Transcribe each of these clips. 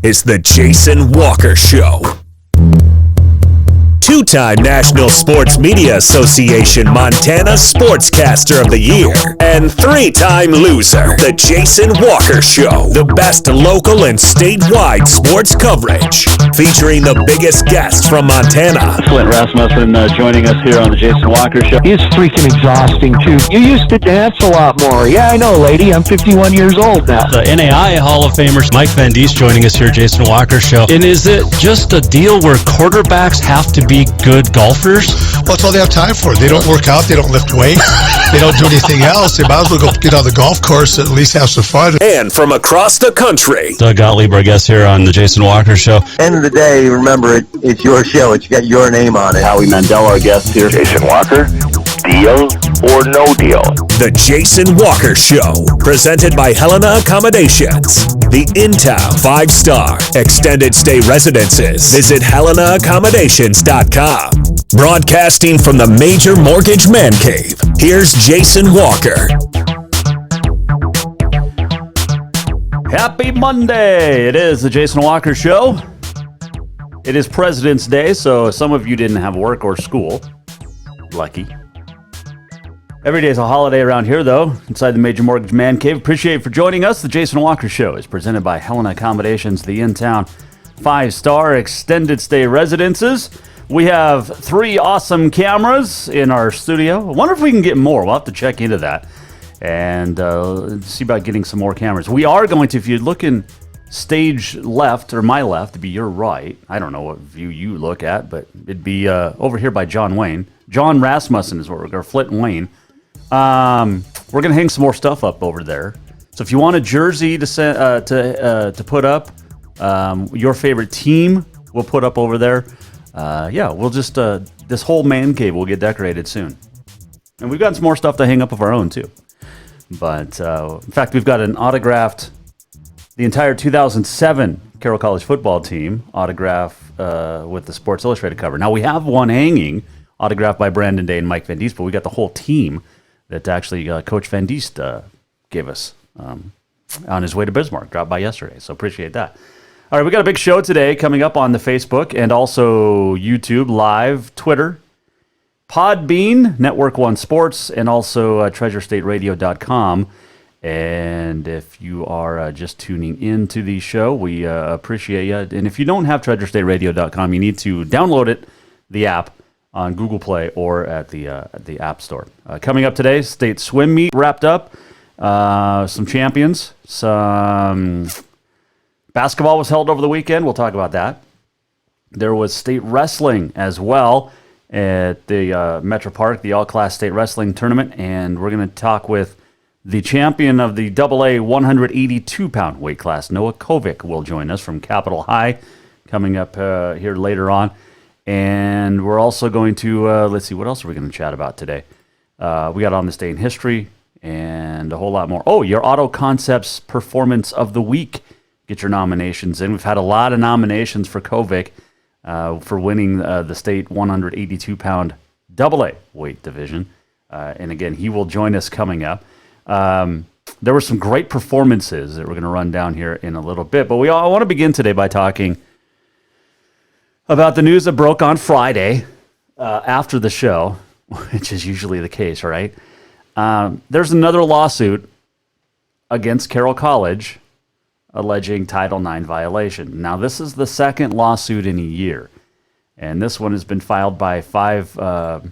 is The Jason Walker Show. Two-time National Sports Media Association Montana Sportscaster of the Year, and three-time loser, The Jason Walker Show. The best local and statewide sports coverage, featuring the biggest guests from Montana. Flint Rasmussen joining us here on The Jason Walker Show. It's freaking exhausting, too. You used to dance a lot more. Yeah, I know, lady. I'm 51 years old now. The NAI Hall of Famer Mike Van Diest joining us here, Jason Walker Show. And is it just a deal where quarterbacks have to be good golfers? Well, that's all they have time for. They don't work out. They don't lift weights. They don't do anything else. They might as well go get on the golf course and at least have some fun. And from across the country, Doug Gottlieb, our guest here on The Jason Walker Show. End of the day, remember, it's your show. It's got your name on it. Howie Mandel, our guest here. Jason Walker, deal or no deal? The Jason Walker Show, presented by Helena Accommodations. The In-Town 5-Star Extended Stay Residences. Visit HelenaAccommodations.com. Broadcasting from the Major Mortgage Man Cave, here's Jason Walker. Happy Monday! It is the Jason Walker Show. It is President's Day, so some of you didn't have work or school. Lucky. Every day is a holiday around here, though, inside the Major Mortgage Man Cave. Appreciate you for joining us. The Jason Walker Show is presented by Helena Accommodations, the In-Town 5-Star Extended Stay Residences. We have 3 awesome cameras in our studio. I wonder if we can get more. We'll have to check into that and see about getting some more cameras. We are going to, if you're looking stage left, or my left, it'd be your right. I don't know what view you look at, but it'd be over here by John Wayne. John Rasmussen is where we're going, Flint and Wayne. We're going to hang some more stuff up over there. So if you want a jersey to put up, your favorite team, we'll put up over there. We'll just, this whole man cave will get decorated soon. And we've got some more stuff to hang up of our own, too. But, in fact, we've got an autographed, the entire 2007 Carroll College football team autograph with the Sports Illustrated cover. Now, we have one hanging, autographed by Brandon Day and Mike Van Diest, but we got the whole team that actually Coach Van Diest gave us on his way to Bismarck. Dropped by yesterday, so appreciate that. All right, we got a big show today coming up on the Facebook and also YouTube, live, Twitter, Podbean, Network One Sports, and also TreasureStateRadio.com. And if you are just tuning into the show, we appreciate you. And if you don't have TreasureStateRadio.com, you need to download it, the app, on Google Play or at the App Store. Coming up today, state swim meet wrapped up. Some champions, some basketball was held over the weekend. We'll talk about that. There was state wrestling as well at the Metro Park, the All-Class State Wrestling Tournament, and we're going to talk with the champion of the AA 182-pound weight class, Noah Kovic, will join us from Capitol High, coming up here later on. And we're also going to, let's see, what else are we going to chat about today? We got On This Day in History and a whole lot more. Oh, your Auto Concepts Performance of the Week. Get your nominations in. We've had a lot of nominations for Kovic for winning the state 182-pound AA weight division. And again, he will join us coming up. There were some great performances that we're going to run down here in a little bit. But I want to begin today by talking about the news that broke on Friday after the show, which is usually the case, right? There's another lawsuit against Carroll College alleging Title IX violation. Now, this is the second lawsuit in a year, and this one has been filed by 5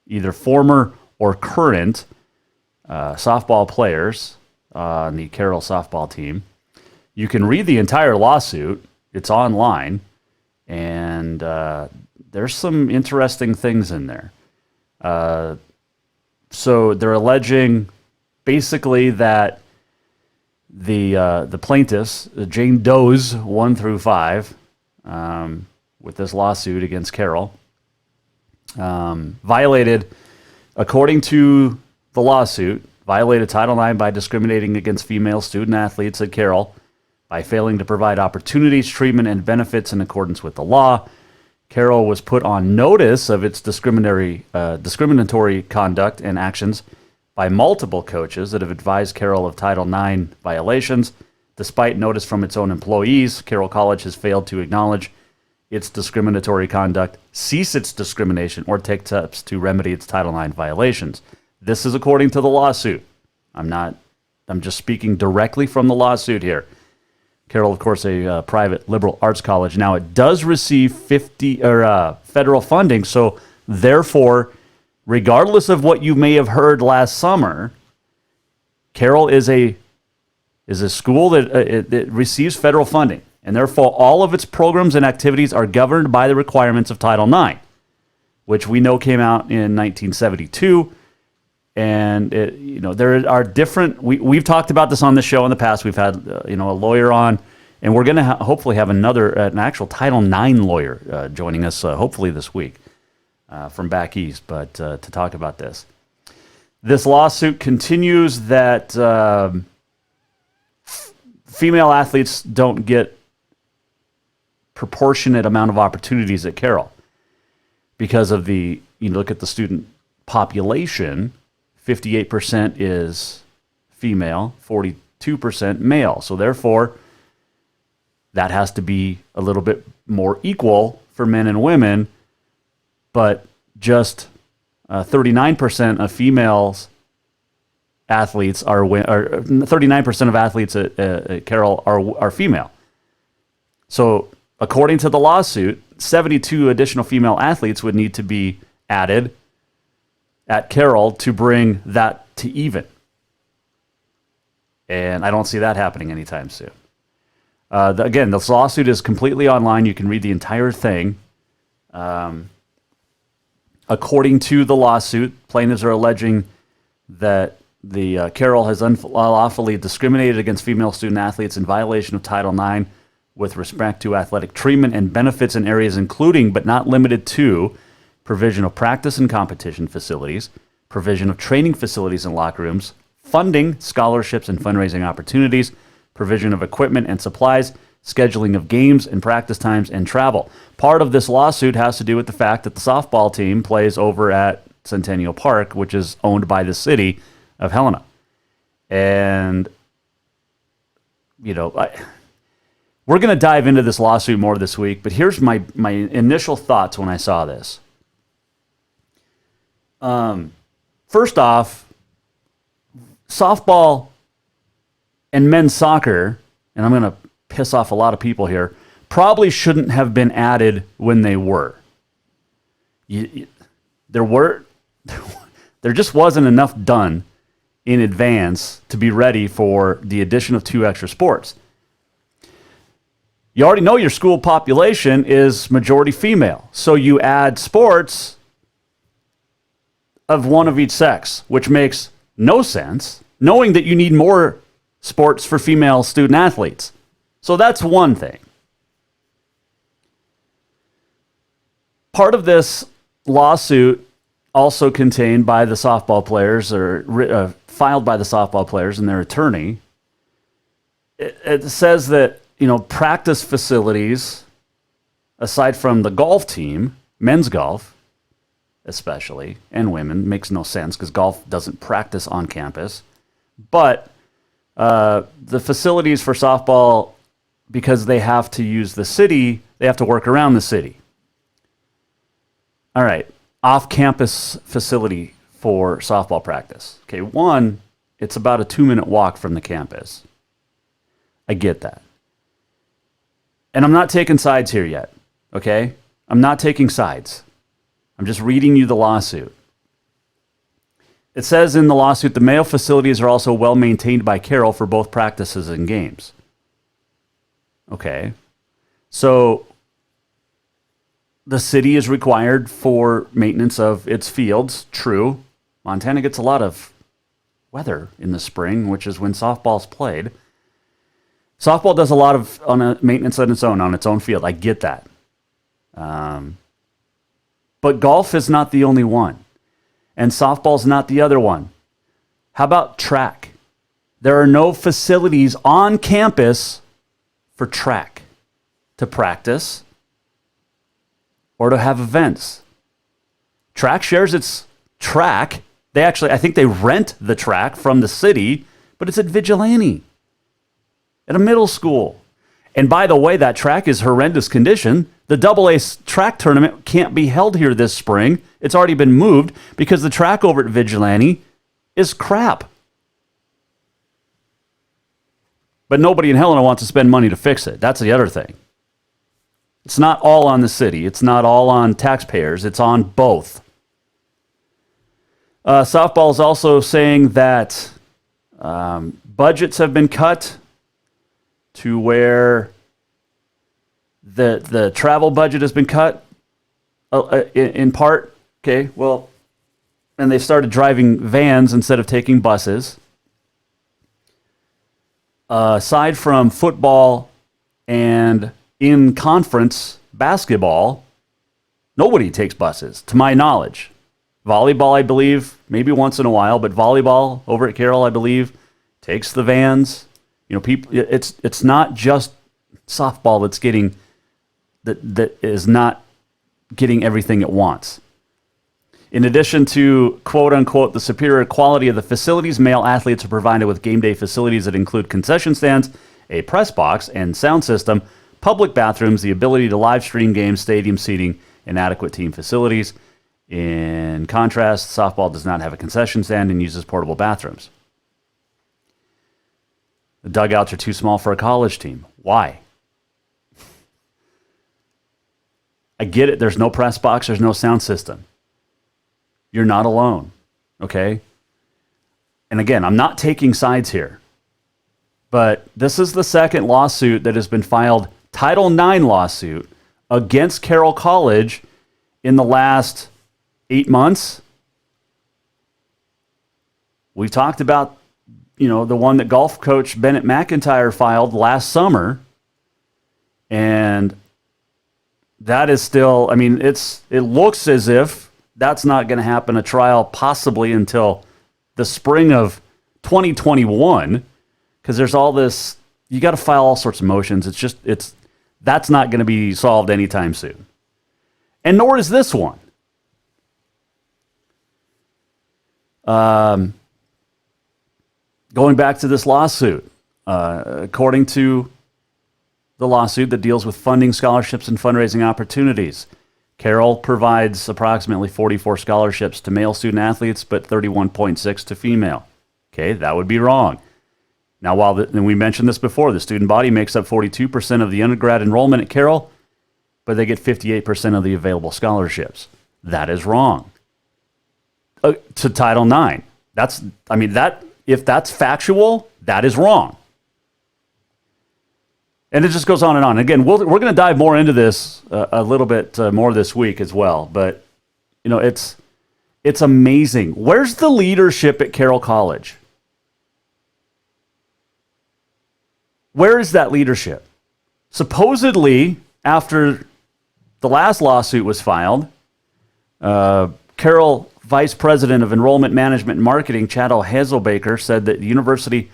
either former or current softball players on the Carroll softball team. You can read the entire lawsuit. It's online, and there's some interesting things in there. So they're alleging basically that the plaintiffs, Jane Doe's 1 through 5, with this lawsuit against Carroll, violated, according to the lawsuit, violated Title IX by discriminating against female student athletes at Carroll by failing to provide opportunities, treatment, and benefits in accordance with the law. Carroll was put on notice of its discriminatory conduct and actions by multiple coaches that have advised Carroll of Title IX violations, Despite notice from its own employees, Carroll College has failed to acknowledge its discriminatory conduct, cease its discrimination, or take steps to remedy its Title IX violations. This is according to the lawsuit. I'm just speaking directly from the lawsuit here. Carroll, of course, a private liberal arts college. Now, it does receive federal funding, so therefore, regardless of what you may have heard last summer, Carroll is a school that it receives federal funding, and therefore all of its programs and activities are governed by the requirements of Title IX, which we know came out in 1972. And there are different. We've talked about this on the show in the past. We've had a lawyer on, and we're going to hopefully have an actual Title IX lawyer joining us hopefully this week from back east, but to talk about this. This lawsuit continues that female athletes don't get proportionate amount of opportunities at Carroll because of look at the student population. 58% is female, 42% male. So therefore, that has to be a little bit more equal for men and women, but just 39% of females athletes are 39% of athletes at Carroll are female. So according to the lawsuit, 72 additional female athletes would need to be added at Carroll to bring that to even. And I don't see that happening anytime soon. Again, this lawsuit is completely online. You can read the entire thing. According to the lawsuit, plaintiffs are alleging that the Carroll has unlawfully discriminated against female student athletes in violation of Title IX with respect to athletic treatment and benefits in areas including, but not limited to, provision of practice and competition facilities, provision of training facilities and locker rooms, funding, scholarships and fundraising opportunities, provision of equipment and supplies, scheduling of games and practice times, and travel. Part of this lawsuit has to do with the fact that the softball team plays over at Centennial Park, which is owned by the city of Helena. And, we're going to dive into this lawsuit more this week, but here's my initial thoughts when I saw this. First off, softball and men's soccer, and I'm going to piss off a lot of people here, probably shouldn't have been added when they were. There just wasn't enough done in advance to be ready for the addition of 2 extra sports. You already know your school population is majority female, so you add sports of one of each sex, which makes no sense, knowing that you need more sports for female student athletes. So that's one thing. Part of this lawsuit also contained by the softball players, or filed by the softball players and their attorney. It says that, practice facilities, aside from the golf team, men's golf especially, and women, makes no sense because golf doesn't practice on campus. But the facilities for softball, because they have to use the city, they have to work around the city. All right, off-campus facility for softball practice. Okay, one, it's about a 2-minute walk from the campus. I get that. And I'm not taking sides here yet, okay? I'm not taking sides. I'm just reading you the lawsuit. It says in the lawsuit, the male facilities are also well maintained by Carroll for both practices and games. Okay. So the city is required for maintenance of its fields. True. Montana gets a lot of weather in the spring, which is when softball's played. Softball does a lot of maintenance on its own field. I get that. But golf is not the only one. And softball's not the other one. How about track? There are no facilities on campus for track to practice or to have events. Track shares its track. I think they rent the track from the city, but it's at Vigilante. at a middle school. And by the way, that track is horrendous condition. The AA track tournament can't be held here this spring. It's already been moved because the track over at Vigilante is crap. But nobody in Helena wants to spend money to fix it. That's the other thing. It's not all on the city. It's not all on taxpayers. It's on both. Softball is also saying that budgets have been cut to where the travel budget has been cut in part. Okay, well, and they've started driving vans instead of taking buses. Aside from football and in-conference basketball, nobody takes buses, to my knowledge. Volleyball, I believe, maybe once in a while, but volleyball over at Carroll, I believe, takes the vans. You know, people. It's not just softball that's getting that is not getting everything it wants. In addition to quote unquote the superior quality of the facilities, male athletes are provided with game day facilities that include concession stands, a press box and sound system, public bathrooms, the ability to live stream games, stadium seating, and adequate team facilities. In contrast, softball does not have a concession stand and uses portable bathrooms. The dugouts are too small for a college team. Why? I get it. There's no press box. There's no sound system. You're not alone. Okay? And again, I'm not taking sides here. But this is the second lawsuit that has been filed, Title IX lawsuit, against Carroll College in the last 8 months. We've talked about, you know, the one that golf coach Bennett McIntyre filed last summer. And that is still, I mean, it looks as if that's not going to happen, a trial possibly until the spring of 2021, because there's all this, you got to file all sorts of motions. That's not going to be solved anytime soon. And nor is this one. Going back to this lawsuit, according to the lawsuit that deals with funding scholarships and fundraising opportunities, Carroll provides approximately 44 scholarships to male student athletes, but 31.6 to female. Okay, that would be wrong. Now, and we mentioned this before, the student body makes up 42% of the undergrad enrollment at Carroll, but they get 58% of the available scholarships. That is wrong. To Title IX. If that's factual, that is wrong. And it just goes on and on. Again, we're going to dive more into this a little bit more this week as well. But, you know, it's amazing. Where's the leadership at Carroll College? Where is that leadership? Supposedly, after the last lawsuit was filed, Carroll Vice President of Enrollment Management and Marketing, Chad Hazelbaker, said that the university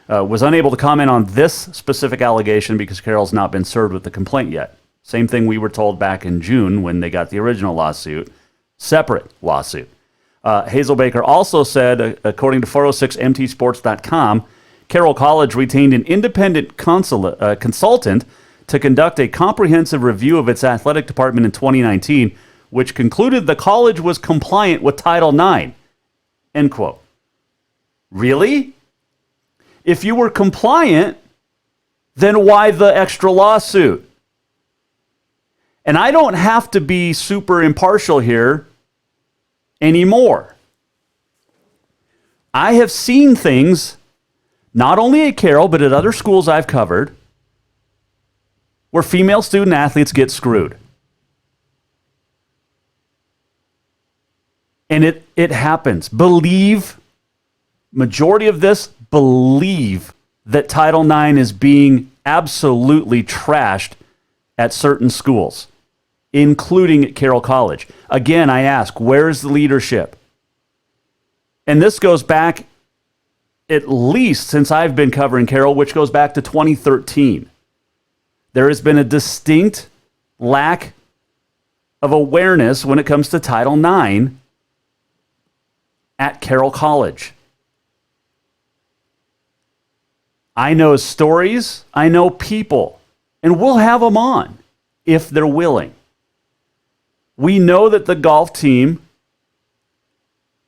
was unable to comment on this specific allegation because Carroll's not been served with the complaint yet. Same thing we were told back in June when they got the original lawsuit. Separate lawsuit. Hazelbaker also said, according to 406mtsports.com, Carroll College retained an independent consultant to conduct a comprehensive review of its athletic department in 2019, which concluded the college was compliant with Title IX. End quote. Really? If you were compliant, then why the extra lawsuit? And I don't have to be super impartial here anymore. I have seen things, not only at Carroll, but at other schools I've covered, where female student athletes get screwed. And it happens. Majority of this, believe that Title IX is being absolutely trashed at certain schools, including at Carroll College. Again, I ask, where is the leadership? And this goes back at least since I've been covering Carroll, which goes back to 2013. There has been a distinct lack of awareness when it comes to Title IX at Carroll College. I know stories, I know people, and we'll have them on if they're willing. We know that the golf team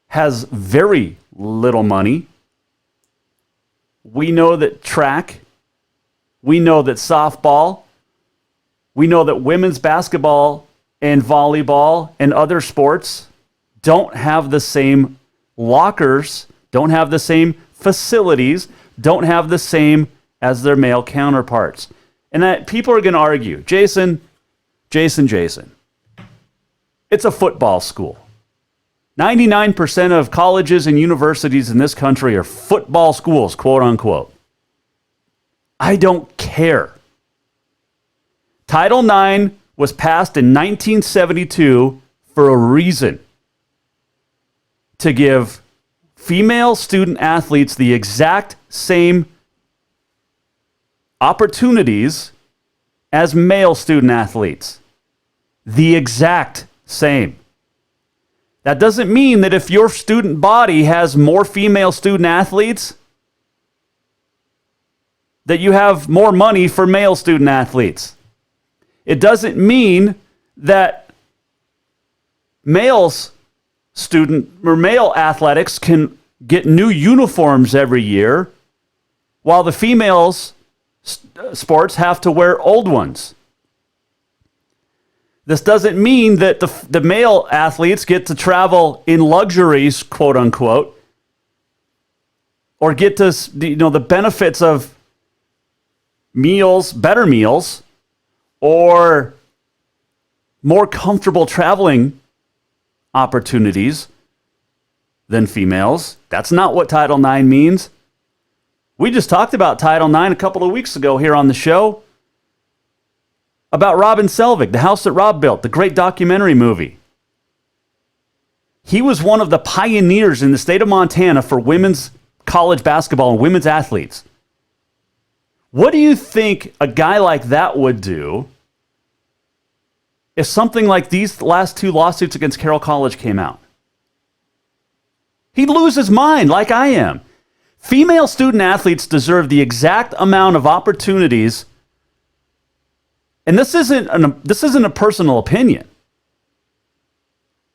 has very little money. We know that track, we know that softball, we know that women's basketball and volleyball and other sports don't have the same lockers, don't have the same facilities, don't have the same as their male counterparts. And that people are going to argue, Jason, it's a football school. 99% of colleges and universities in this country are football schools, quote unquote. I don't care. Title IX was passed in 1972 for a reason. To give female student athletes the exact same opportunities as male student athletes. The exact same. That doesn't mean that if your student body has more female student athletes, that you have more money for male student athletes. It doesn't mean that male athletics can get new uniforms every year, while the females sports have to wear old ones. This doesn't mean that the male athletes get to travel in luxuries, quote unquote, or get to the benefits of meals, better meals, or more comfortable traveling opportunities than females. That's not what Title IX means. We just talked about Title IX a couple of weeks ago here on the show about Robin Selvig, The House That Rob Built, the great documentary movie. He was one of the pioneers in the state of Montana for women's college basketball and women's athletes. What do you think a guy like that would do if something like these last two lawsuits against Carroll College came out? He'd lose his mind like I am. Female student athletes deserve the exact amount of opportunities. And this isn't a personal opinion.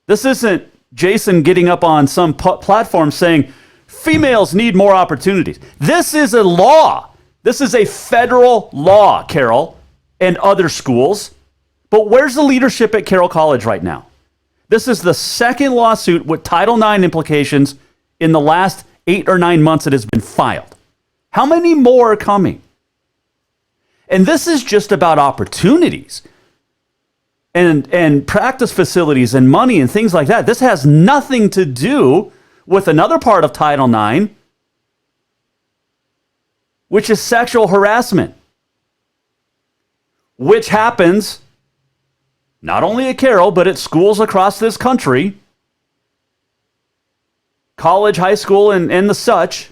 This isn't Jason getting up on some platform saying females need more opportunities. This is a law. This is a federal law, Carroll, and other schools. But where's the leadership at Carroll College right now? This is the second lawsuit with Title IX implications in the last 8 or 9 months that has been filed. How many more are coming? And this is just about opportunities and practice facilities and money and things like that. This has nothing to do with another part of Title IX, which is sexual harassment, which happens not only at Carroll, but at schools across this country, college, high school, and the such.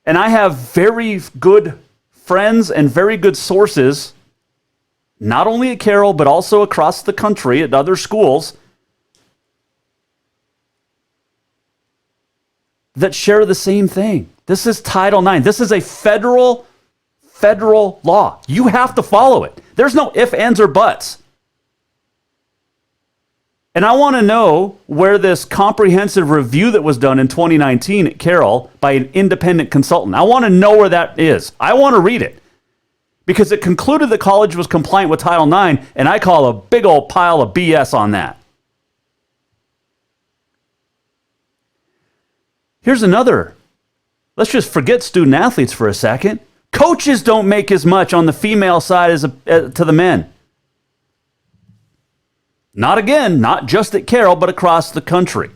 And I have very good friends and very good sources, not only at Carroll, but also across the country at other schools, that share the same thing. This is Title IX. This is a federal law. You have to follow it. There's no ifs, ands, or buts. And I want to know where this comprehensive review that was done in 2019 at Carroll by an independent consultant. I want to know where that is. I want to read it. Because it concluded the college was compliant with Title IX, and I call a big old pile of BS on that. Here's another. Let's just forget student athletes for a second. Coaches don't make as much on the female side as to the men. Not just at Carroll, but across the country.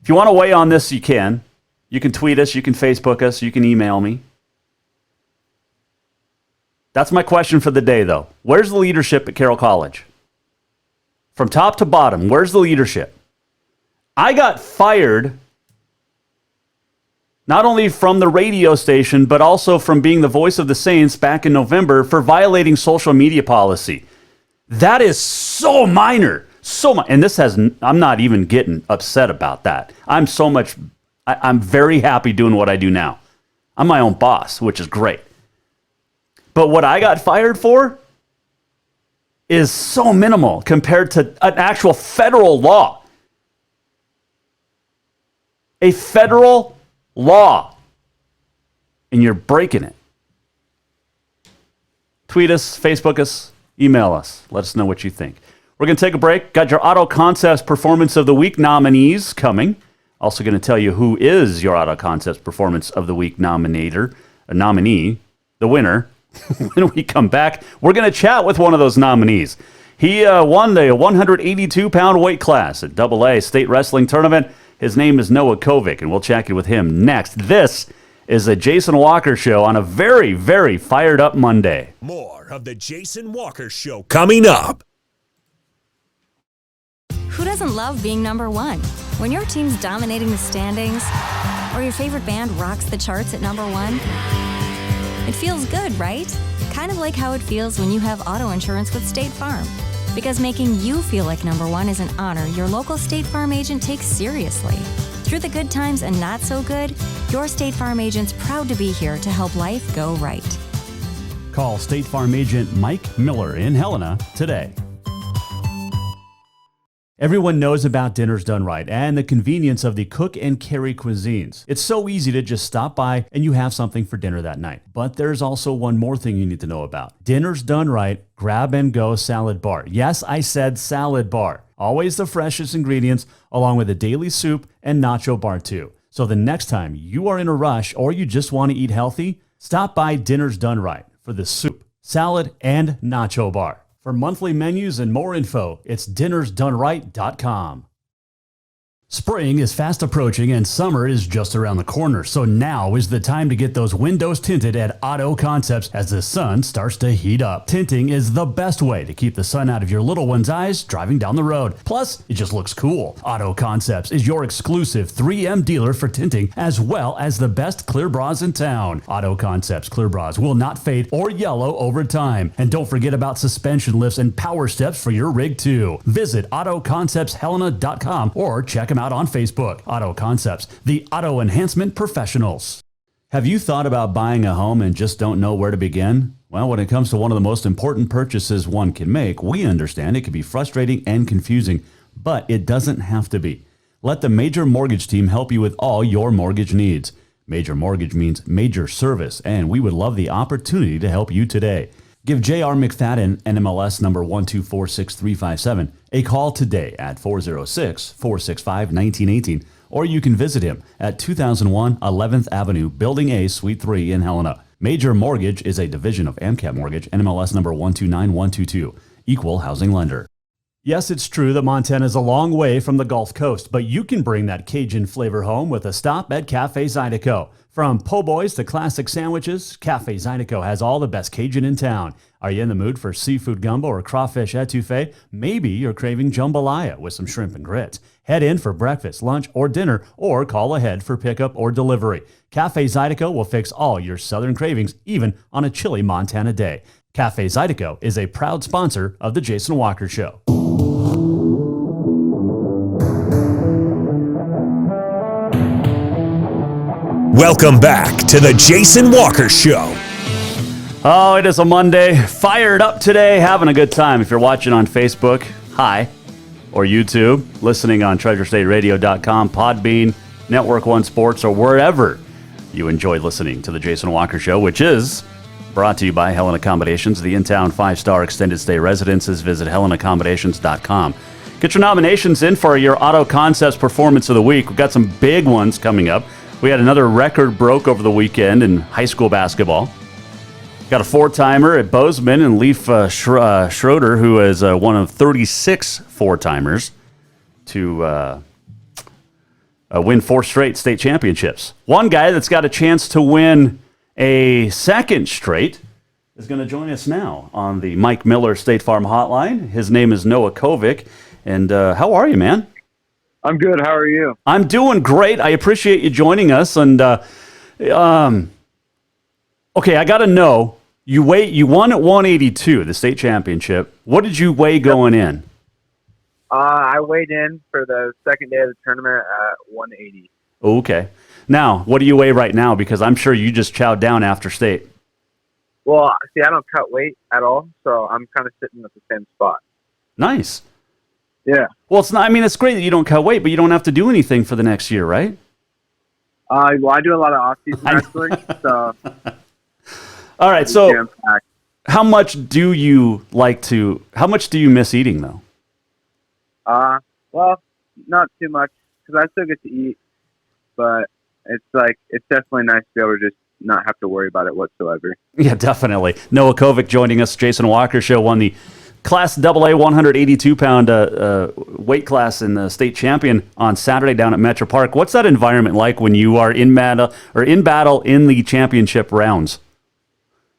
If you want to weigh on this, you can. You can tweet us, you can Facebook us, you can email me. That's my question for the day, though. Where's the leadership at Carroll College? From top to bottom, where's the leadership? I got fired not only from the radio station, but also from being the voice of the Saints back in November for violating social media policy. That is so minor. And this I'm not even getting upset about that. I'm very happy doing what I do now. I'm my own boss, which is great. But what I got fired for is so minimal compared to an actual federal law. A federal law. And you're breaking it. Tweet us, Facebook us, email us. Let us know what you think. We're going to take a break. Got your Auto Concepts Performance of the Week nominees coming. Also going to tell you who is your Auto Concepts Performance of the Week nominee, the winner. When we come back, we're going to chat with one of those nominees. He won the 182-pound weight class at AA State Wrestling Tournament. His name is Noah Kovic, and we'll chat with him next. This is the Jason Walker Show on a very, very fired up Monday. More of the Jason Walker Show coming up. Who doesn't love being number one? When your team's dominating the standings, or your favorite band rocks the charts at number one, it feels good, right? Kind of like how it feels when you have auto insurance with State Farm. Because making you feel like number one is an honor your local State Farm agent takes seriously. Through the good times and not so good, your State Farm agent's proud to be here to help life go right. Call State Farm agent Mike Miller in Helena today. Everyone knows about Dinner's Done Right and the convenience of the cook and carry cuisines. It's so easy to just stop by and you have something for dinner that night. But there's also one more thing you need to know about. Dinner's Done Right Grab and Go Salad Bar. Yes, I said salad bar. Always the freshest ingredients, along with a daily soup and nacho bar too. So the next time you are in a rush or you just want to eat healthy, stop by Dinner's Done Right for the soup, salad, and nacho bar. For monthly menus and more info, it's dinnersdoneright.com. Spring is fast approaching and summer is just around the corner, so now is the time to get those windows tinted at Auto Concepts as the sun starts to heat up. Tinting is the best way to keep the sun out of your little one's eyes driving down the road. Plus, it just looks cool. Auto Concepts is your exclusive 3M dealer for tinting, as well as the best clear bras in town. Auto Concepts clear bras will not fade or yellow over time. And don't forget about suspension lifts and power steps for your rig too. Visit AutoConceptsHelena.com or check them out on Facebook. Auto Concepts, the auto enhancement professionals. Have you thought about buying a home and just don't know where to begin? Well, when it comes to one of the most important purchases one can make, we understand it can be frustrating and confusing, but it doesn't have to be. Let the Major Mortgage team help you with all your mortgage needs. Major Mortgage means major service, and we would love the opportunity to help you today. Give J.R. McFadden, NMLS number 1246357, a call today at 406-465-1918, or you can visit him at 2001 11th Avenue, Building A, Suite 3 in Helena. Major Mortgage is a division of AMCAP Mortgage, NMLS number 129122, equal housing lender. Yes, it's true that Montana is a long way from the Gulf Coast, but you can bring that Cajun flavor home with a stop at Cafe Zydeco. From po' boys to classic sandwiches, Cafe Zydeco has all the best Cajun in town. Are you in the mood for seafood gumbo or crawfish etouffee? Maybe you're craving jambalaya with some shrimp and grits. Head in for breakfast, lunch, or dinner, or call ahead for pickup or delivery. Cafe Zydeco will fix all your southern cravings, even on a chilly Montana day. Cafe Zydeco is a proud sponsor of The Jason Walker Show. Welcome back to the Jason Walker Show. Oh, it is a Monday. Fired up today, having a good time. If you're watching on Facebook, hi, or YouTube, listening on TreasureStateRadio.com, Podbean, Network One Sports, or wherever you enjoy listening to the Jason Walker Show, which is brought to you by Helen Accommodations, the in-town 5-star extended stay residences. Visit HelenAccommodations.com. Get your nominations in for your Auto Concepts Performance of the Week. We've got some big ones coming up. We had another record broke over the weekend in high school basketball. Got a four-timer at Bozeman and Leaf Schroeder, who is one of 36 four-timers to win 4 straight state championships. One guy that's got a chance to win a second straight is going to join us now on the Mike Miller State Farm Hotline. His name is Noah Kovic. And how are you, man? I'm good. How are you? I'm doing great. I appreciate you joining us. And okay, I got to know, You won at 182, the state championship. What did you weigh going in? I weighed in for the second day of the tournament at 180. Okay. Now, what do you weigh right now? Because I'm sure you just chowed down after state. Well, see, I don't cut weight at all, so I'm kind of sitting at the same spot. Nice. Yeah. Well, it's not. I mean, it's great that you don't cut weight, but you don't have to do anything for the next year, right? Well, I do a lot of off-season wrestling, so. All right. So, how much do you miss eating, though? Well, not too much, because I still get to eat, but it's definitely nice to be able to just not have to worry about it whatsoever. Yeah, definitely. Noah Kovic joining us. Jason Walker Show won the Class AA 182-pound weight class in the state champion on Saturday down at Metro Park. What's that environment like when you are in battle in the championship rounds?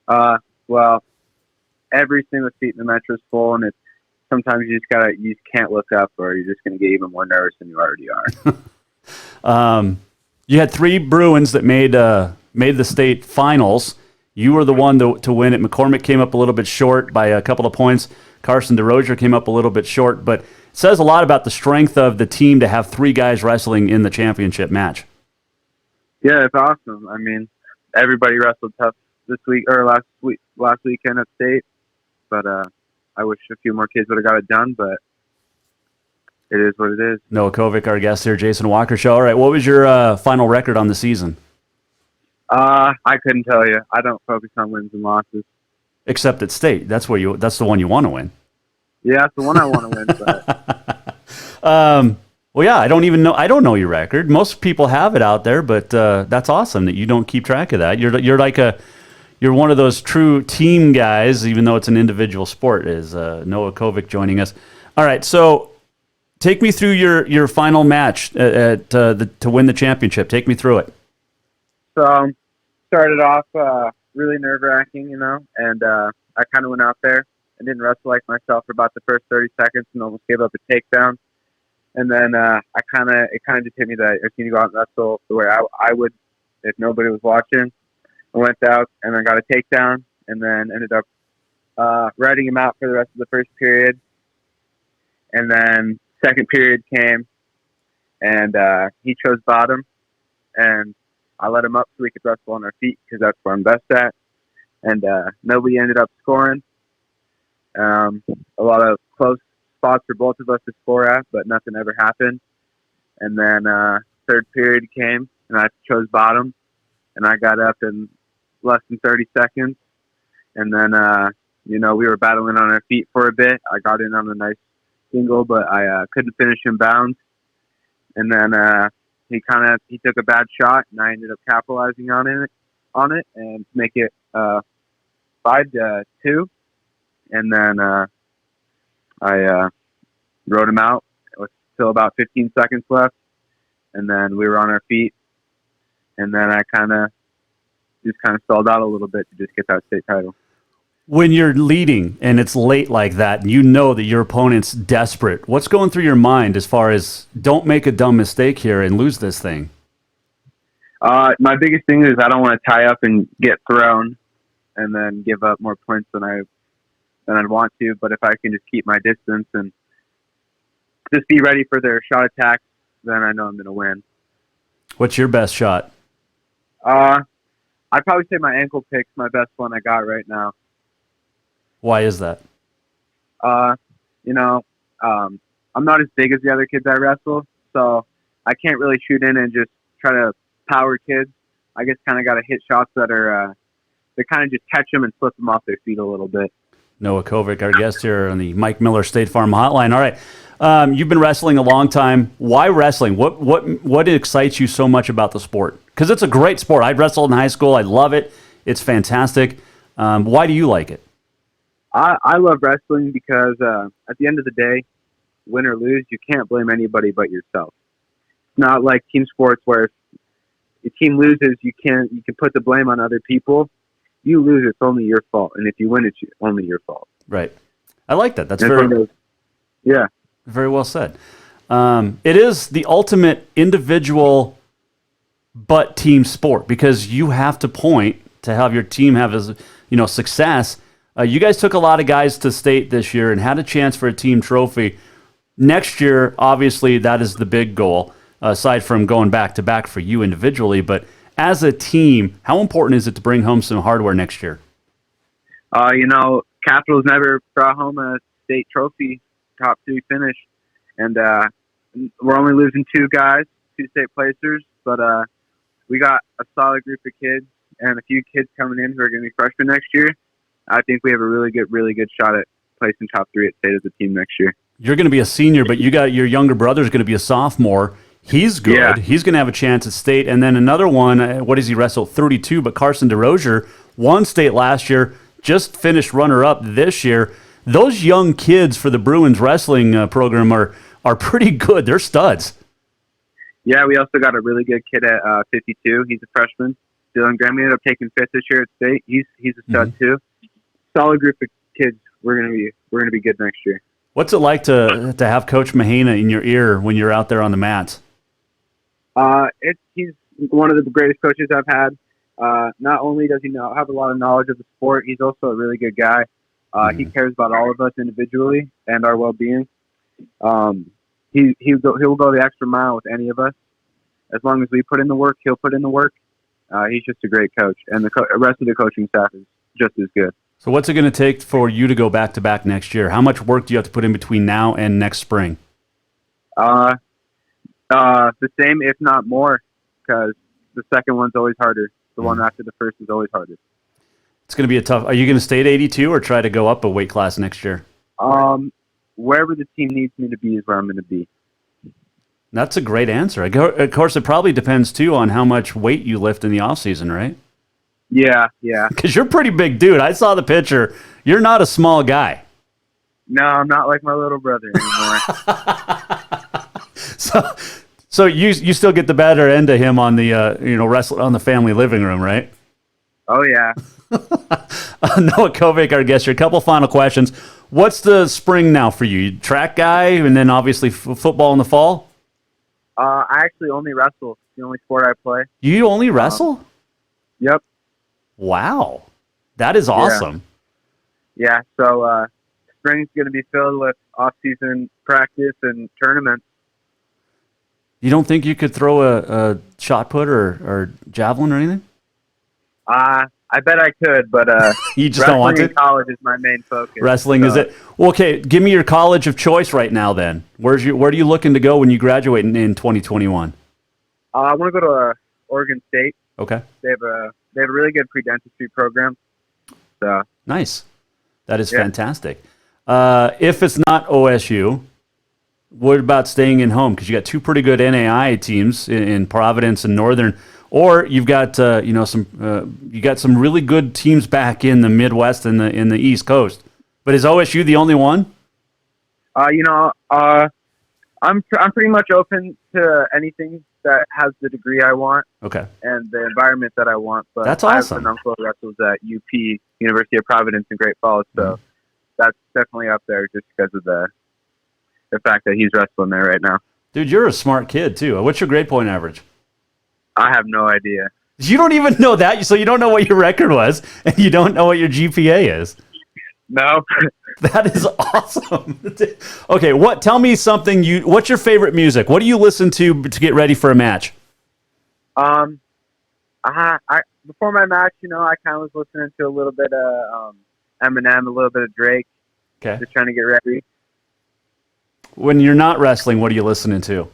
Well, every single seat in the Metro is full, and sometimes you just can't look up, or you're just going to get even more nervous than you already are. You had 3 Bruins that made the state finals. You were the one to win it. McCormick came up a little bit short by a couple of points. Carson DeRozier came up a little bit short, but it says a lot about the strength of the team to have 3 guys wrestling in the championship match. Yeah, it's awesome. I mean, everybody wrestled tough this week or last weekend at state, but I wish a few more kids would have got it done, but it is what it is. Noah Kovic, our guest here, Jason Walker Show. All right, what was your final record on the season? I couldn't tell you. I don't focus on wins and losses. Except at state. That's the one you want to win. Yeah, that's the one I want to win. But. Well, yeah, I don't know your record. Most people have it out there, but that's awesome that you don't keep track of that. You're one of those true team guys, even though it's an individual sport. Is Noah Kovic joining us? All right, so take me through your final match to win the championship. Take me through it. So started off really nerve-wracking, and I kind of went out there and didn't wrestle like myself for about the first 30 seconds and almost gave up a takedown. And then it kind of just hit me that I was going to go out and wrestle the way I would if nobody was watching. I went out and then got a takedown and then ended up riding him out for the rest of the first period. And then second period came and he chose bottom, and I let him up so we could wrestle on our feet because that's where I'm best at. And nobody ended up scoring. A lot of close spots for both of us to score at, but nothing ever happened. And then third period came, and I chose bottom, and I got up in less than 30 seconds. And then, we were battling on our feet for a bit. I got in on a nice single, but I couldn't finish in bounds. And then he took a bad shot, and I ended up capitalizing on it and make it 5-2. And then I rode him out with still about 15 seconds left, and then we were on our feet. And then I kind of stalled out a little bit to just get that state title. When you're leading and it's late like that, and you know that your opponent's desperate, what's going through your mind as far as don't make a dumb mistake here and lose this thing? My biggest thing is I don't want to tie up and get thrown and then give up more points than I'd want to. But if I can just keep my distance and just be ready for their shot attacks, then I know I'm going to win. What's your best shot? I'd probably say my ankle pick's my best one I got right now. Why is that? I'm not as big as the other kids I wrestle, so I can't really shoot in and just try to power kids. I just kind of got to hit shots that are, they kind of just catch them and flip them off their feet a little bit. Noah Kovic, our guest here on the Mike Miller State Farm Hotline. All right, you've been wrestling a long time. Why wrestling? What excites you so much about the sport? Because it's a great sport. I wrestled in high school. I love it. It's fantastic. Why do you like it? I love wrestling because at the end of the day, win or lose, you can't blame anybody but yourself. It's not like team sports where if your team loses, you can put the blame on other people. You lose, it's only your fault, and if you win, it's only your fault. Right. I like that. That's very well said. It is the ultimate individual but team sport because you have to point to have your team have as success. You guys took a lot of guys to state this year and had a chance for a team trophy. Next year, obviously, that is the big goal, aside from going back-to-back for you individually. But as a team, how important is it to bring home some hardware next year? Capitals never brought home a state trophy, top 3 finish. And we're only losing 2 guys, 2 state placers. But we got a solid group of kids and a few kids coming in who are going to be freshmen next year. I think we have a really good shot at placing top 3 at state as a team next year. You're going to be a senior, but you got your younger brother's going to be a sophomore. He's good. Yeah. He's going to have a chance at state. And then another one, what does he wrestle? 32, but Carson DeRozier won state last year, just finished runner-up this year. Those young kids for the Bruins wrestling program are pretty good. They're studs. Yeah, we also got a really good kid at 52. He's a freshman. Dylan Graham ended up taking 5th this year at state. He's a stud too. Solid group of kids. We're gonna be good next year. What's it like to have Coach Mahana in your ear when you're out there on the mats? He's one of the greatest coaches I've had. Not only does he have a lot of knowledge of the sport, he's also a really good guy. He cares about all of us individually and our well-being. He'll go the extra mile with any of us. As long as we put in the work, he'll put in the work. He's just a great coach, and the rest of the coaching staff is just as good. So what's it going to take for you to go back-to-back next year? How much work do you have to put in between now and next spring? The same, if not more, because the second one's always harder. The one after the first is always harder. It's going to be a tough. Are you going to stay at 82 or try to go up a weight class next year? Wherever the team needs me to be is where I'm going to be. That's a great answer. Of course, it probably depends, too, on how much weight you lift in the offseason, right? Yeah. Because you're a pretty big dude. I saw the picture. You're not a small guy. No, I'm not like my little brother anymore. So you still get the better end of him on the wrestle on the family living room, right? Oh yeah. Noah Kovac, our guest here. A couple final questions. What's the spring now for you? Track guy, and then obviously football in the fall. I actually only wrestle. It's the only sport I play. You only wrestle? Yep. Wow, that is awesome. Yeah. So spring's going to be filled with off-season practice and tournaments. You don't think you could throw a shot put or javelin or anything? I bet I could, but you just don't want to? Wrestling in college is my main focus. Wrestling is it? Well, okay, give me your college of choice right now then. Where are you looking to go when you graduate in 2021? I want to go to Oregon State. Okay. They have a really good pre-dentistry program. So nice. That is fantastic. If it's not OSU, what about staying in home? Because you got 2 pretty good NAI teams in Providence and Northern, or you've got you got some really good teams back in the Midwest and in the East Coast. But is OSU the only one? I'm pretty much open to anything that has the degree I want. Okay. And the environment that I want. But that's awesome. I have an uncle who wrestles at UP, University of Providence in Great Falls, so that's definitely up there just because of the fact that he's wrestling there right now. Dude, you're a smart kid too. What's your grade point average? I have no idea. You don't even know that, so you don't know what your record was, and you don't know what your GPA is. No. That is awesome. Okay, tell me something what's your favorite music? What do you listen to get ready for a match? Before my match, I kind of was listening to a little bit of Eminem, a little bit of Drake. Okay. Just trying to get ready. When you're not wrestling, what are you listening to?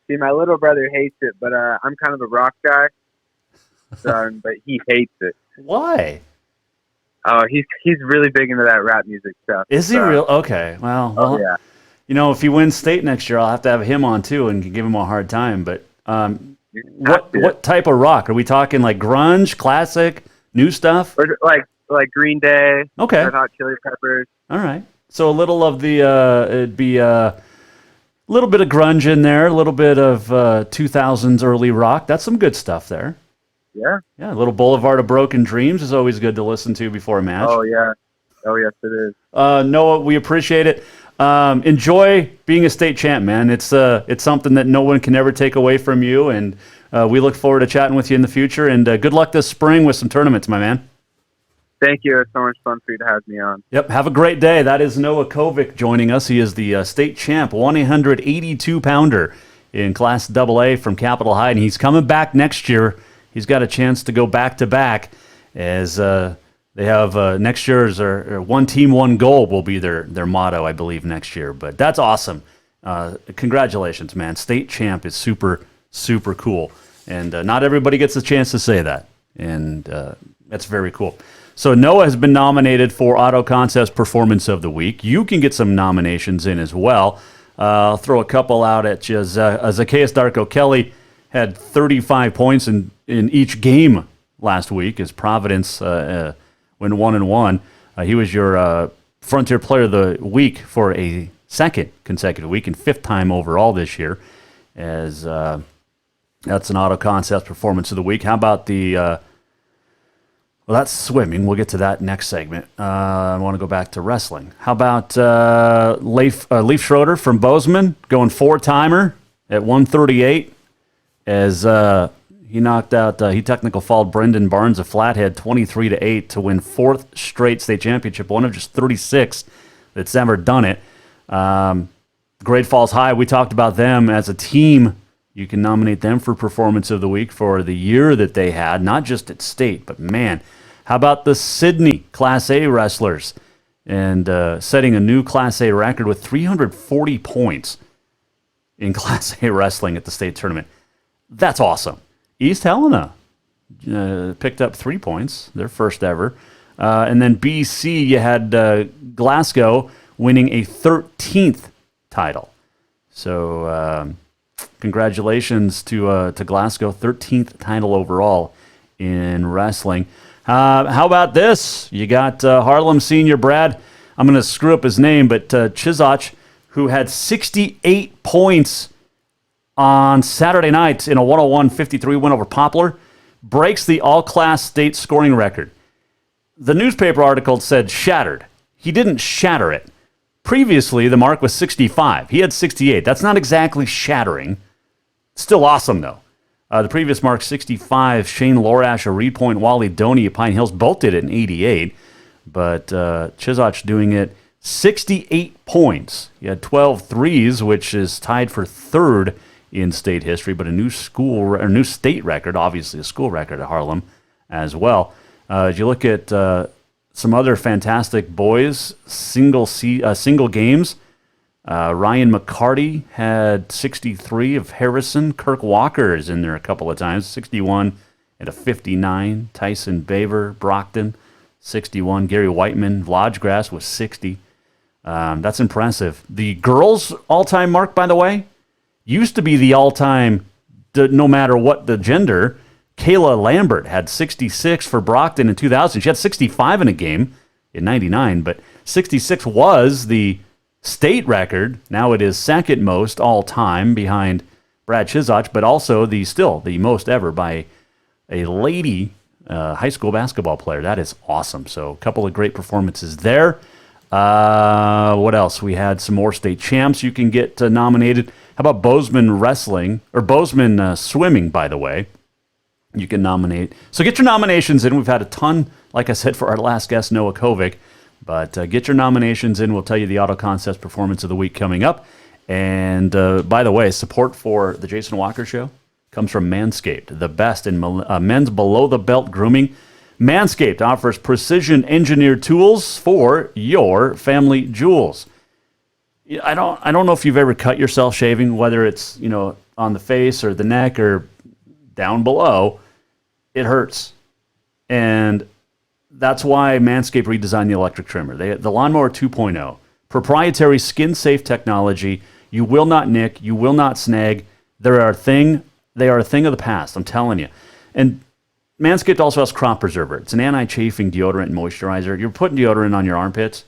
See, my little brother hates it, but I'm kind of a rock guy. But he hates it. Why? Oh, he's really big into that rap music stuff. Is he real? Okay. Well, yeah. If he wins state next year, I'll have to have him on too and give him a hard time. But what type of rock? Are we talking like grunge, classic, new stuff? Or like Green Day. Okay. Red Hot Chili Peppers. All right. So a little of the it'd be a little bit of grunge in there, a little bit of 2000s early rock. That's some good stuff there. Yeah. Yeah, a little Boulevard of Broken Dreams is always good to listen to before a match. Oh, yeah. Oh, yes, it is. Noah, we appreciate it. Enjoy being a state champ, man. It's something that no one can ever take away from you, and we look forward to chatting with you in the future, and good luck this spring with some tournaments, my man. Thank you. It's so much fun for you to have me on. Yep, have a great day. That is Noah Kovic joining us. He is the state champ, 182-pounder in Class AA from Capitol High, and he's coming back next year. He's got a chance to go back-to-back as they have next year's one team, one goal will be their motto, I believe, next year. But that's awesome. Congratulations, man. State champ is super, super cool. And not everybody gets a chance to say that. And that's very cool. So Noah has been nominated for Auto Concepts Performance of the Week. You can get some nominations in as well. I'll throw a couple out at you. Zacchaeus Darko Kelly had 35 points in each game last week as Providence went 1-1. He was your Frontier Player of the Week for a second consecutive week and fifth time overall this year. As that's an Auto Concepts Performance of the Week. How about the... Well, that's swimming. We'll get to that next segment. I want to go back to wrestling. How about Leif Schroeder from Bozeman going four-timer at 138 as he knocked out, he technical fouled Brendan Barnes of Flathead 23-8 to win fourth straight state championship, one of just 36 that's ever done it. Great Falls High, we talked about them as a team. You can nominate them for Performance of the Week for the year that they had, not just at state, but man, how about the Sydney Class A wrestlers and setting a new Class A record with 340 points in Class A wrestling at the state tournament. That's awesome. East Helena picked up 3 points, their first ever. And then BC, you had Glasgow winning a 13th title. So congratulations to Glasgow, 13th title overall in wrestling. How about this? You got Harlem senior Brad, I'm going to screw up his name, but Chizach, who had 68 points on Saturday night in a 101-53 win over Poplar, breaks the all-class state scoring record. The newspaper article said shattered. He didn't shatter it. Previously, the mark was 65. He had 68. That's not exactly shattering. Still awesome, though. The previous mark, 65, Shane Lorash, a Reed Point, Wally Doney at Pine Hills, both did it in 88. But Chizach doing it 68 points. He had 12 threes, which is tied for third in state history, but a new state record, obviously a school record at Harlem as well. As you look at some other fantastic boys, single games, Ryan McCarty had 63 of Harrison. Kirk Walker is in there a couple of times, 61 and a 59. Tyson Baver, Brockton, 61. Gary Whiteman, Lodgegrass was 60. That's impressive. The girls' all-time mark, by the way, used to be the all-time, no matter what the gender. Kayla Lambert had 66 for Brockton in 2000. She had 65 in a game in 99, but 66 was the state record. Now it is second most all-time behind Brad Chizach, but also the most ever by a lady high school basketball player. That is awesome. So a couple of great performances there. What else? We had some more state champs you can get nominated. How about Bozeman wrestling, or Bozeman swimming, by the way? You can nominate. So get your nominations in. We've had a ton, like I said, for our last guest, Noah Kovic. But get your nominations in. We'll tell you the Auto Concepts Performance of the Week coming up. And by the way, support for the Jason Walker Show comes from Manscaped, the best in men's below-the-belt grooming. Manscaped offers precision-engineered tools for your family jewels. I don't know if you've ever cut yourself shaving, whether it's on the face or the neck or down below. It hurts, and that's why Manscaped redesigned the electric trimmer. The Lawnmower 2.0, proprietary skin-safe technology. You will not nick. You will not snag. They are a thing of the past. I'm telling you. And Manscaped also has Crop Preserver. It's an anti-chafing deodorant and moisturizer. You're putting deodorant on your armpits.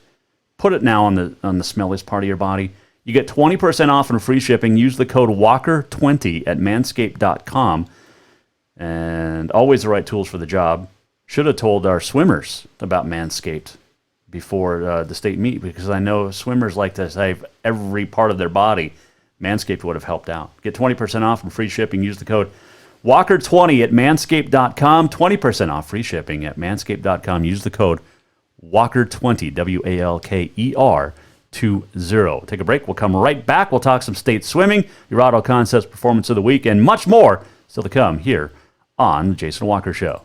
Put it now on the smelliest part of your body. You get 20% off and free shipping. Use the code WALKER20 at manscaped.com. And always the right tools for the job. Should have told our swimmers about Manscaped before the state meet, because I know swimmers like to save every part of their body. Manscaped would have helped out. Get 20% off and free shipping. Use the code Walker20 at manscaped.com. 20% off free shipping at manscaped.com. Use the code Walker20, WALKER 20. Take a break. We'll come right back. We'll talk some state swimming, your Auto Concepts Performance of the Week, and much more still to come here on The Jason Walker Show.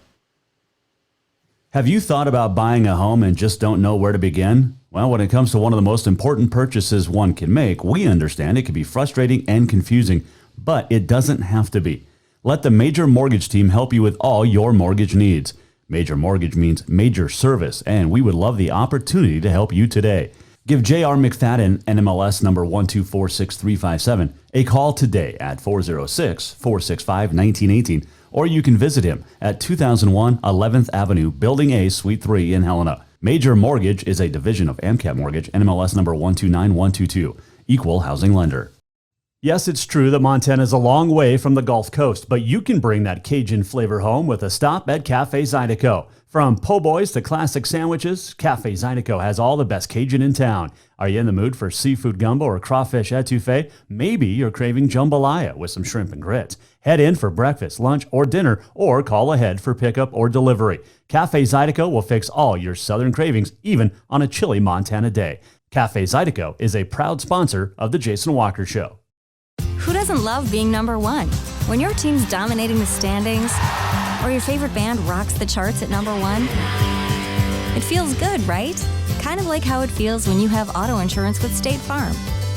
Have you thought about buying a home and just don't know where to begin? Well, when it comes to one of the most important purchases one can make, we understand it can be frustrating and confusing, but it doesn't have to be. Let the Major Mortgage team help you with all your mortgage needs. Major Mortgage means major service, and we would love the opportunity to help you today. Give J.R. McFadden, NMLS number 1246357, a call today at 406-465-1918, or you can visit him at 2001 11th Avenue, Building A, Suite 3 in Helena. Major Mortgage is a division of AMCAP Mortgage, NMLS number 129122, equal housing lender. Yes, it's true that Montana is a long way from the Gulf Coast, but you can bring that Cajun flavor home with a stop at Cafe Zydeco. From po' boys to classic sandwiches, Cafe Zydeco has all the best Cajun in town. Are you in the mood for seafood gumbo or crawfish etouffee? Maybe you're craving jambalaya with some shrimp and grits. Head in for breakfast, lunch, or dinner, or call ahead for pickup or delivery. Cafe Zydeco will fix all your southern cravings, even on a chilly Montana day. Cafe Zydeco is a proud sponsor of The Jason Walker Show. Who doesn't love being number one? When your team's dominating the standings, or your favorite band rocks the charts at number one, it feels good, right? Kind of like how it feels when you have auto insurance with State Farm.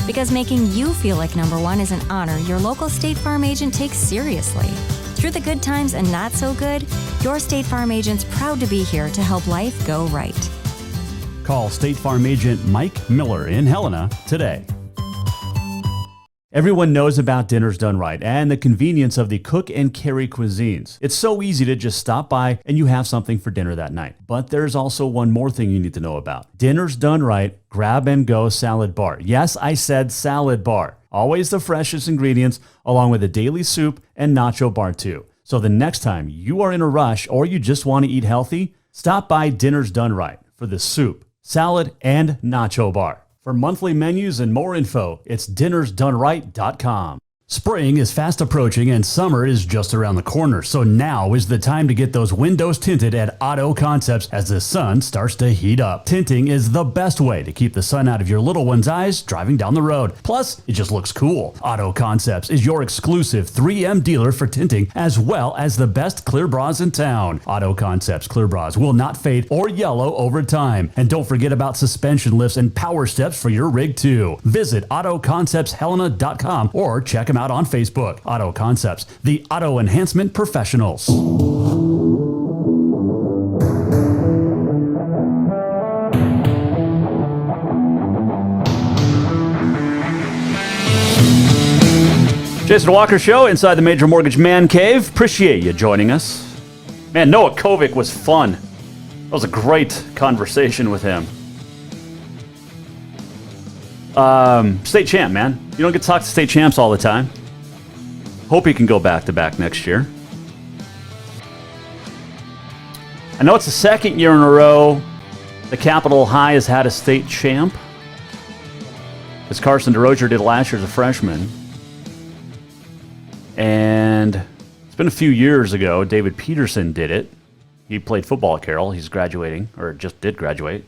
Because making you feel like number one is an honor your local State Farm agent takes seriously. Through the good times and not so good, your State Farm agent's proud to be here to help life go right. Call State Farm agent Mike Miller in Helena today. Everyone knows about Dinner's Done Right and the convenience of the cook and carry cuisines. It's so easy to just stop by and you have something for dinner that night. But there's also one more thing you need to know about. Dinner's Done Right Grab and Go Salad Bar. Yes, I said salad bar. Always the freshest ingredients along with a daily soup and nacho bar too. So the next time you are in a rush or you just want to eat healthy, stop by Dinner's Done Right for the soup, salad, and nacho bar. For monthly menus and more info, it's dinnersdoneright.com. Spring is fast approaching and summer is just around the corner, so now is the time to get those windows tinted at Auto Concepts as the sun starts to heat up. Tinting is the best way to keep the sun out of your little one's eyes driving down the road. Plus, it just looks cool. Auto Concepts is your exclusive 3M dealer for tinting as well as the best clear bras in town. Auto Concepts clear bras will not fade or yellow over time. And don't forget about suspension lifts and power steps for your rig too. Visit AutoConceptsHelena.com or check them out on Facebook. Auto Concepts, the auto enhancement professionals. Jason Walker Show inside the Major Mortgage Man Cave. Appreciate you joining us. Man, Noah Kovic was fun. That was a great conversation with him. State champ, man. You don't get to talk to state champs all the time. Hope he can go back-to-back next year. I know it's the second year in a row the Capitol High has had a state champ. Because Carson DeRozier did last year as a freshman. And it's been a few years ago, David Peterson did it. He played football at Carroll. He's graduating, or just did graduate.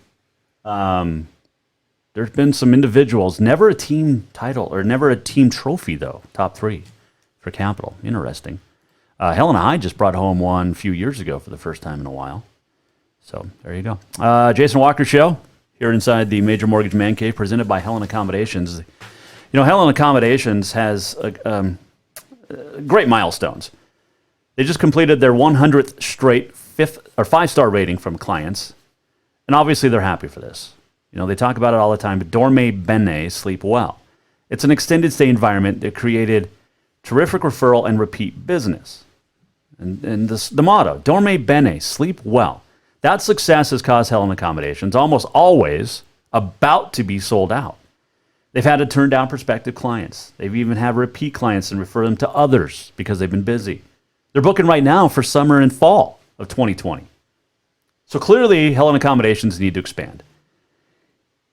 There's been some individuals, never a team title, or never a team trophy, though. Top three for Capital. Interesting. Helena High just brought home one a few years ago for the first time in a while. So, there you go. Jason Walker Show, here inside the Major Mortgage Man Cave, presented by Helen Accommodations. You know, Helen Accommodations has great milestones. They just completed their 100th straight 5-star rating from clients, and obviously they're happy for this. You know, they talk about it all the time, but Dorme Bene, sleep well. It's an extended stay environment that created terrific referral and repeat business. And the motto, Dorme Bene, sleep well. That success has caused Helen Accommodations almost always about to be sold out. They've had to turn down prospective clients. They've even had repeat clients and refer them to others because they've been busy. They're booking right now for summer and fall of 2020. So clearly, Helen Accommodations need to expand.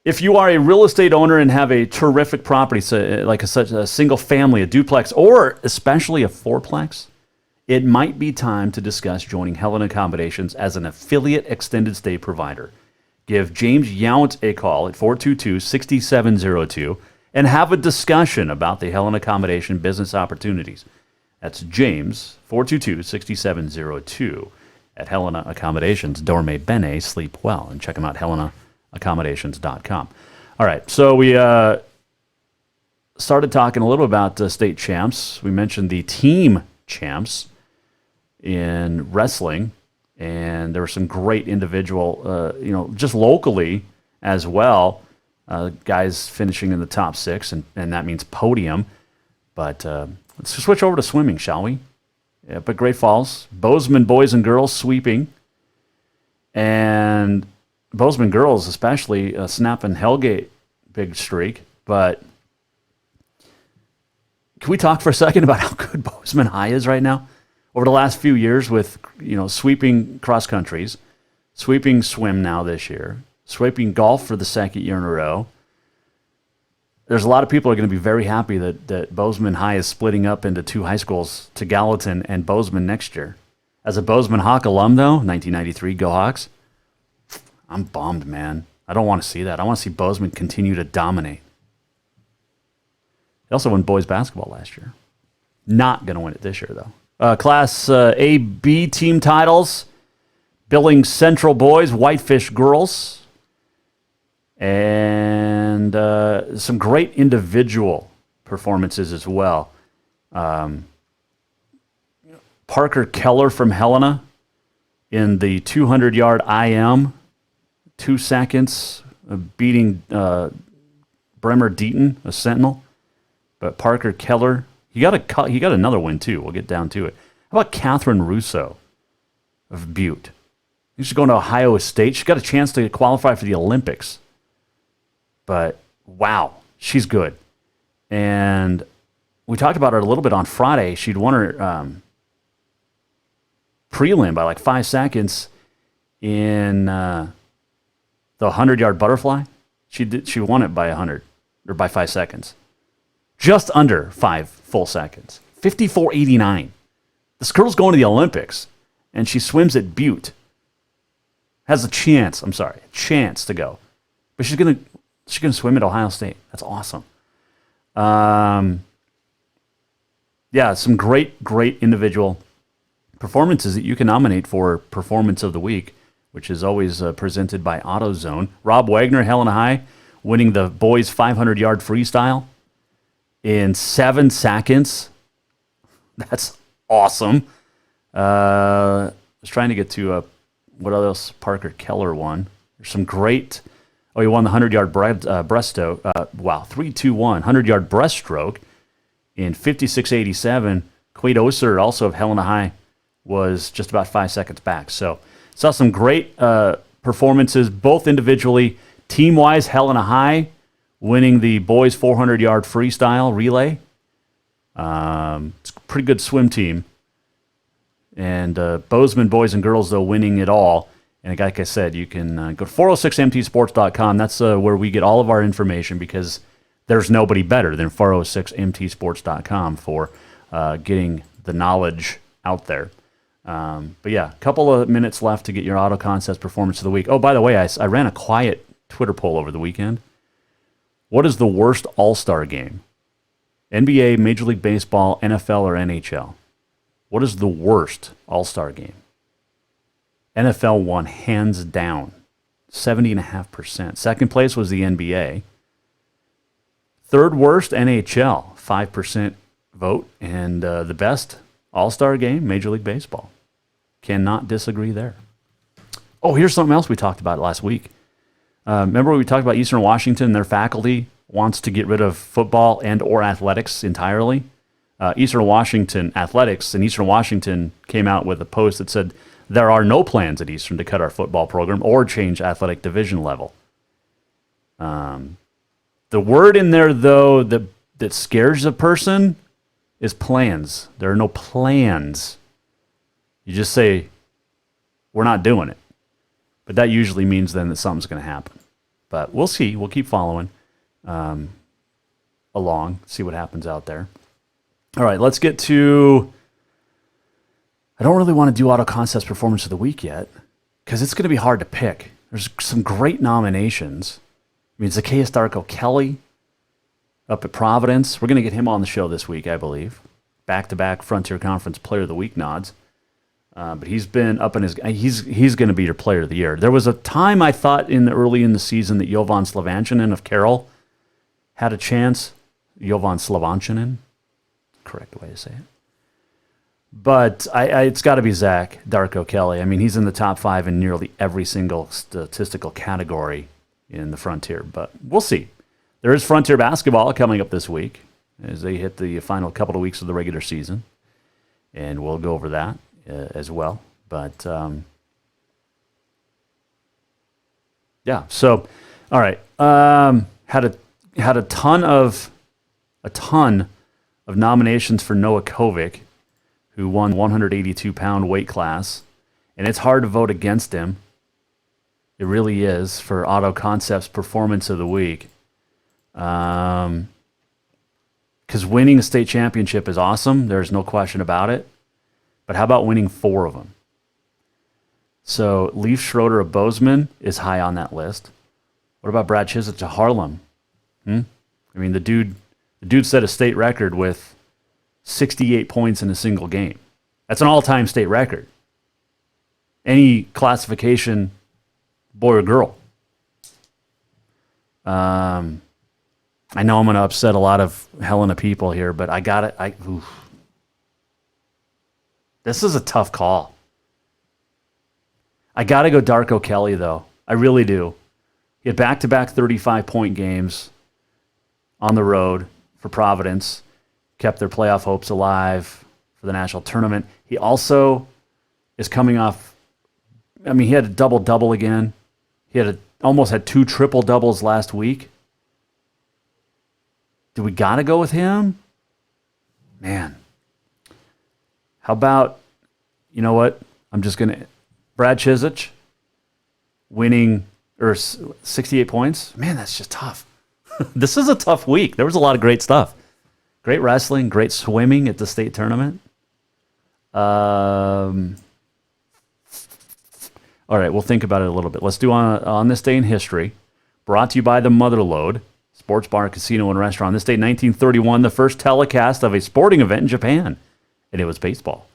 If you are a real estate owner and have a terrific property, so like such a single family, a duplex, or especially a fourplex, it might be time to discuss joining Helena Accommodations as an affiliate extended stay provider. Give James Yount a call at 422-6702 and have a discussion about the Helena Accommodation business opportunities. That's James, 422-6702 at Helena Accommodations. Dorme bene, sleep well. And check them out, helenaaccommodations.com. All right, so we started talking a little about state champs. We mentioned the team champs in wrestling, and there were some great individual, just locally as well, guys finishing in the top 6, and that means podium. But let's switch over to swimming, shall we? Up at Great Falls, Bozeman boys and girls sweeping, and Bozeman girls especially snapping Hellgate big streak. But can we talk for a second about how good Bozeman High is right now? Over the last few years with, sweeping cross countries, sweeping swim now this year, sweeping golf for the second year in a row. There's a lot of people who are going to be very happy that Bozeman High is splitting up into 2 high schools, to Gallatin and Bozeman next year. As a Bozeman Hawk alum, though, 1993, go Hawks, I'm bummed, man. I don't want to see that. I want to see Bozeman continue to dominate. They also won boys basketball last year. Not going to win it this year, though. Class A-B team titles, Billings Central boys, Whitefish girls, and some great individual performances as well. Parker Keller from Helena in the 200-yard IM, 2 seconds, beating Bremer Deaton, a Sentinel. But Parker Keller, he got another win too. We'll get down to it. How about Catherine Russo of Butte? She's going to Ohio State. She's got a chance to qualify for the Olympics. But wow, she's good. And we talked about her a little bit on Friday. She'd won her prelim by like 5 seconds in the 100-yard butterfly. She won it by 100 or by 5 seconds. Just under 5 full seconds. 54.89. This girl's going to the Olympics, and she swims at Butte. Has a chance to go. But she's gonna swim at Ohio State. That's awesome. Some great individual performances that you can nominate for Performance of the Week, which is always presented by AutoZone. Rob Wagner, Helena High, winning the boys 500-yard freestyle in 7 seconds. That's awesome. I was trying to get to what else Parker Keller won. There's some great... Oh, he won the 100-yard breaststroke. 3-2-1, 100-yard breaststroke in 56.87. Quade Oser, also of Helena High, was just about 5 seconds back. So saw some great performances, both individually. Team-wise, Helena High winning the boys 400-yard freestyle relay. It's a pretty good swim team. And Bozeman boys and girls, though, winning it all. And like I said, you can go to 406mtsports.com. That's where we get all of our information, because there's nobody better than 406mtsports.com for getting the knowledge out there. But yeah, a couple of minutes left to get your Auto Concepts Performance of the Week. Oh, by the way, I ran a quiet Twitter poll over the weekend. What is the worst All-Star game? NBA, Major League Baseball, NFL, or NHL? What is the worst All-Star game? NFL won hands down, 70.5%. Second place was the NBA. Third worst, NHL, 5% vote. And the best All-Star game, Major League Baseball. Cannot disagree there. Oh, here's something else we talked about last week. Remember we talked about Eastern Washington? Their faculty wants to get rid of football and or athletics entirely. Eastern Washington Athletics and Eastern Washington came out with a post that said, there are no plans at Eastern to cut our football program or change athletic division level. The word in there, though, that scares a person is plans. There are no plans. You just say, we're not doing it. But that usually means then that something's going to happen. But we'll see. We'll keep following along, see what happens out there. All right, let's get to I don't really want to do Auto Concepts Performance of the Week yet because it's going to be hard to pick. There's some great nominations. I mean, Zacchaeus Darko Kelly up at Providence. We're going to get him on the show this week, I believe. Back-to-back Frontier Conference Player of the Week nods. But he's been up in his... He's going to be your Player of the Year. There was a time I thought early in the season that Jovan Slovanchinen of Carroll had a chance. Jovan Slovanchinen. Correct way to say it. But it's got to be Zach Darko Kelly. I mean, he's in the top 5 in nearly every single statistical category in the Frontier. But we'll see. There is Frontier basketball coming up this week as they hit the final couple of weeks of the regular season. And we'll go over that as well. But, yeah. So, all right. Had a ton of nominations for Noah Kovic, who won 182-pound weight class. And it's hard to vote against him. It really is for Auto Concepts Performance of the Week. Because winning a state championship is awesome. There's no question about it. But how about winning 4 of them? So Leif Schroeder of Bozeman is high on that list. What about Brad Chisholm of Harlem? I mean, the dude set a state record with 68 points in a single game. That's an all-time state record. Any classification, boy or girl. I know I'm going to upset a lot of Helena people here, but I got it. This is a tough call. I got to go Darko Kelly, though. I really do. He had back-to-back 35-point games on the road for Providence, kept their playoff hopes alive for the national tournament. He also is coming off, I mean, he had a double-double again. He almost had 2 triple-doubles last week. Do we got to go with him? Man. How about, you know what? I'm just going to, Brad Chisich winning, or 68 points. Man, that's just tough. This is a tough week. There was a lot of great stuff. Great wrestling, great swimming at the state tournament. All right, we'll think about it a little bit. Let's do on this day in history. Brought to you by the Motherlode Sports Bar, Casino, and Restaurant. This day, 1931, the first telecast of a sporting event in Japan, and it was baseball.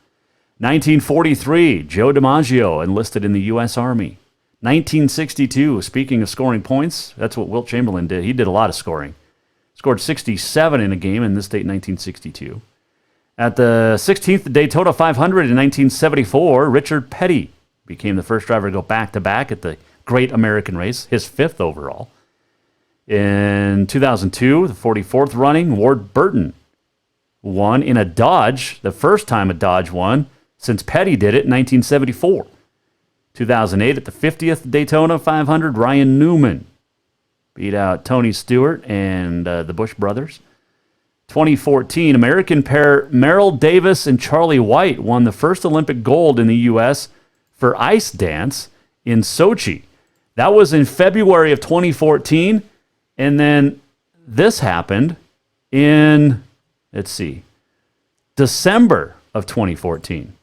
1943, Joe DiMaggio enlisted in the U.S. Army. 1962, speaking of scoring points, that's what Wilt Chamberlain did. He did a lot of scoring. Scored 67 in a game in this date, 1962. At the 16th Daytona 500 in 1974, Richard Petty became the first driver to go back-to-back at the Great American Race, his 5th overall. In 2002, the 44th running, Ward Burton won in a Dodge, the first time a Dodge won since Petty did it in 1974. 2008, at the 50th Daytona 500, Ryan Newman beat out Tony Stewart and the Bush brothers. 2014, American pair Merrill Davis and Charlie White won the first Olympic gold in the U.S. for ice dance in Sochi. That was in February of 2014, and then this happened in, December of 2014.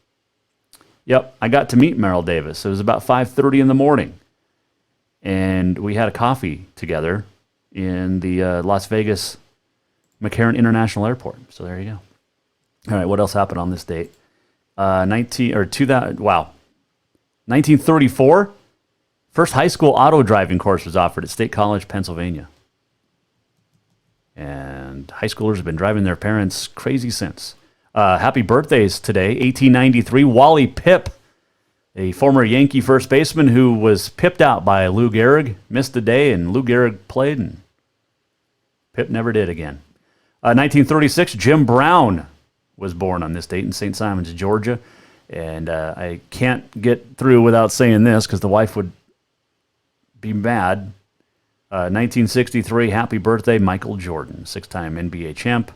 Yep, I got to meet Merrill Davis. It was about 5:30 in the morning, and we had a coffee together in the Las Vegas McCarran International Airport. So there you go. All right, what else happened on this date? 1934, first high school auto driving course was offered at State College, Pennsylvania. And high schoolers have been driving their parents crazy since. Happy birthdays today, 1893, Wally Pipp, a former Yankee first baseman who was pipped out by Lou Gehrig, missed a day, and Lou Gehrig played, and Pipp never did again. 1936, Jim Brown was born on this date in St. Simons, Georgia. And I can't get through without saying this because the wife would be mad. 1963, happy birthday, Michael Jordan, 6-time NBA champ,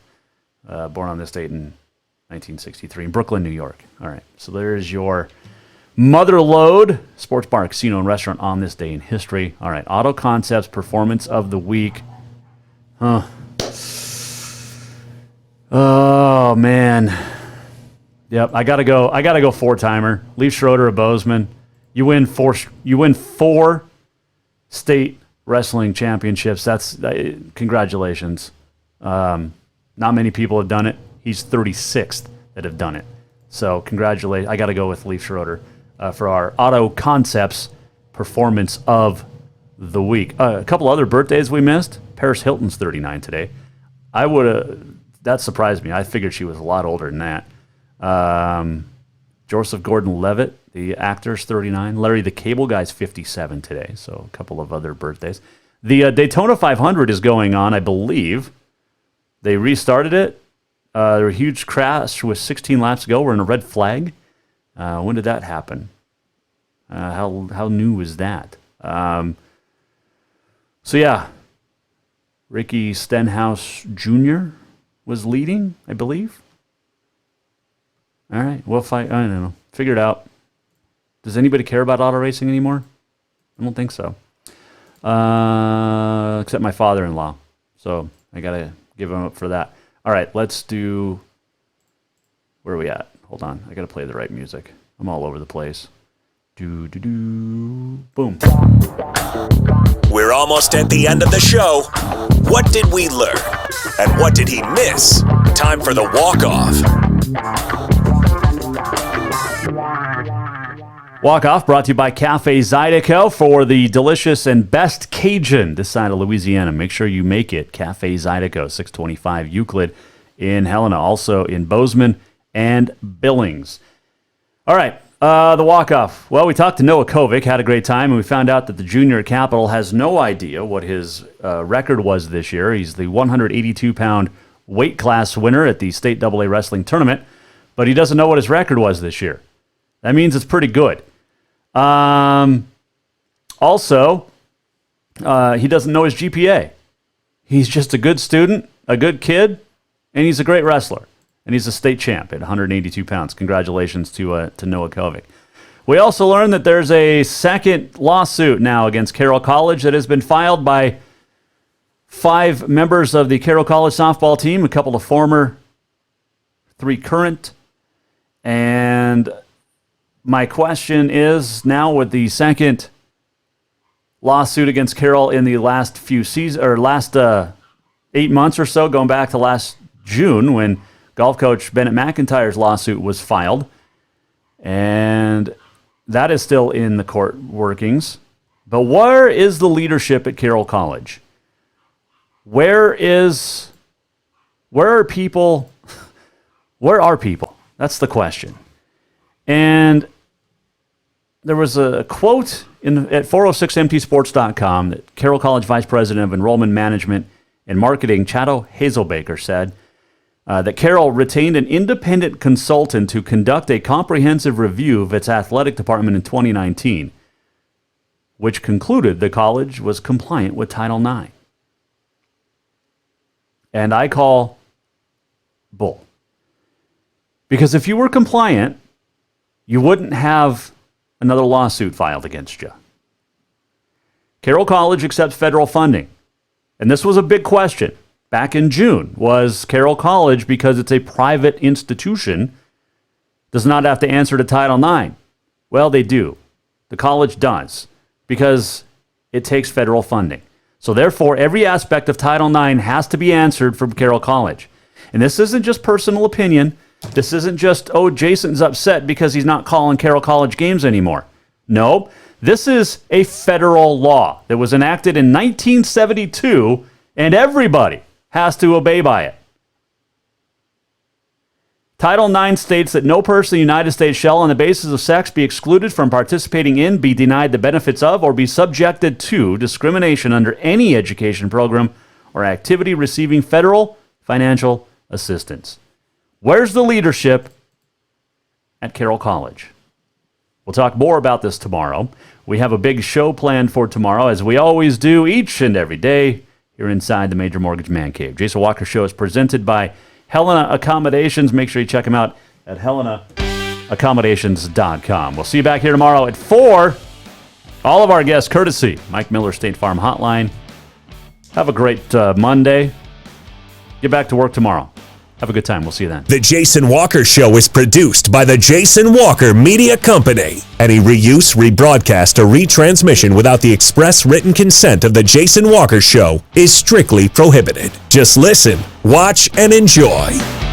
born on this date in 1963 in Brooklyn, New York. All right, so there's your Motherlode Sports Bar, Casino, and Restaurant on this day in history. All right, Auto Concepts Performance of the Week. Oh, man. Yep, I gotta go four-timer. Leaf Schroeder of Bozeman. You win four state wrestling championships. That's congratulations. Not many people have done it. He's 36th that have done it. So congratulations. I got to go with Leaf Schroeder for our Auto Concepts Performance of the Week. A couple other birthdays we missed. Paris Hilton's 39 today. That surprised me. I figured she was a lot older than that. Joseph Gordon-Levitt, the actor's 39. Larry the Cable Guy's 57 today. So a couple of other birthdays. The Daytona 500 is going on, I believe. They restarted it. There was a huge crash with 16 laps to go. We're in a red flag. When did that happen? How new is that? So yeah, Ricky Stenhouse Jr. was leading, I believe. All right, we'll fight. I don't know. Figure it out. Does anybody care about auto racing anymore? I don't think so. Except my father-in-law. So I gotta give him up for that. All right, let's do. Where are we at? Hold on, I gotta play the right music. I'm all over the place. Boom. We're almost at the end of the show. What did we learn? And what did he miss? Time for the walk-off. Walk-off brought to you by Cafe Zydeco for the delicious and best Cajun this side of Louisiana. Make sure you make it. Cafe Zydeco, 625 Euclid in Helena, also in Bozeman and Billings. All right, the walk-off. Well, we talked to Noah Kovic, had a great time, and we found out that the junior at Capital has no idea what his record was this year. He's the 182-pound weight class winner at the State AA Wrestling Tournament, but he doesn't know what his record was this year. That means it's pretty good. Also, he doesn't know his GPA. He's just a good student, a good kid, and he's a great wrestler. And he's a state champ at 182 pounds. Congratulations to Noah Kovic. We also learned that there's a second lawsuit now against Carroll College that has been filed by 5 members of the Carroll College softball team, a couple of former, 3 current. And my question is, now with the second lawsuit against Carroll in the last few seasons, or last 8 months or so, going back to last June when golf coach Bennett McIntyre's lawsuit was filed, and that is still in the court workings. But where is the leadership at Carroll College? Where are people? Where are people? That's the question. And there was a quote at 406mtsports.com that Carroll College Vice President of Enrollment Management and Marketing, Chado Hazelbaker, said that Carroll retained an independent consultant to conduct a comprehensive review of its athletic department in 2019, which concluded the college was compliant with Title IX. And I call bull. Because if you were compliant, you wouldn't have another lawsuit filed against you. Carroll College accepts federal funding. And this was a big question back in June. Was Carroll College, because it's a private institution, does not have to answer to Title IX? Well, they do. The college does, because it takes federal funding. So therefore, every aspect of Title IX has to be answered from Carroll College. And this isn't just personal opinion. This isn't just, oh, Jason's upset because he's not calling Carroll College games anymore. No, this is a federal law that was enacted in 1972, and everybody has to obey by it. Title IX states that no person in the United States shall, on the basis of sex, be excluded from participating in, be denied the benefits of, or be subjected to discrimination under any education program or activity receiving federal financial assistance. Where's the leadership at Carroll College? We'll talk more about this tomorrow. We have a big show planned for tomorrow, as we always do each and every day here inside the Major Mortgage Man Cave. Jason Walker Show is presented by Helena Accommodations. Make sure you check them out at HelenaAccommodations.com. We'll see you back here tomorrow at 4. All of our guests, courtesy Mike Miller State Farm Hotline. Have a great Monday. Get back to work tomorrow. Have a good time. We'll see you then. The Jason Walker Show is produced by the Jason Walker Media Company. Any reuse, rebroadcast, or retransmission without the express written consent of the Jason Walker Show is strictly prohibited. Just listen, watch, and enjoy.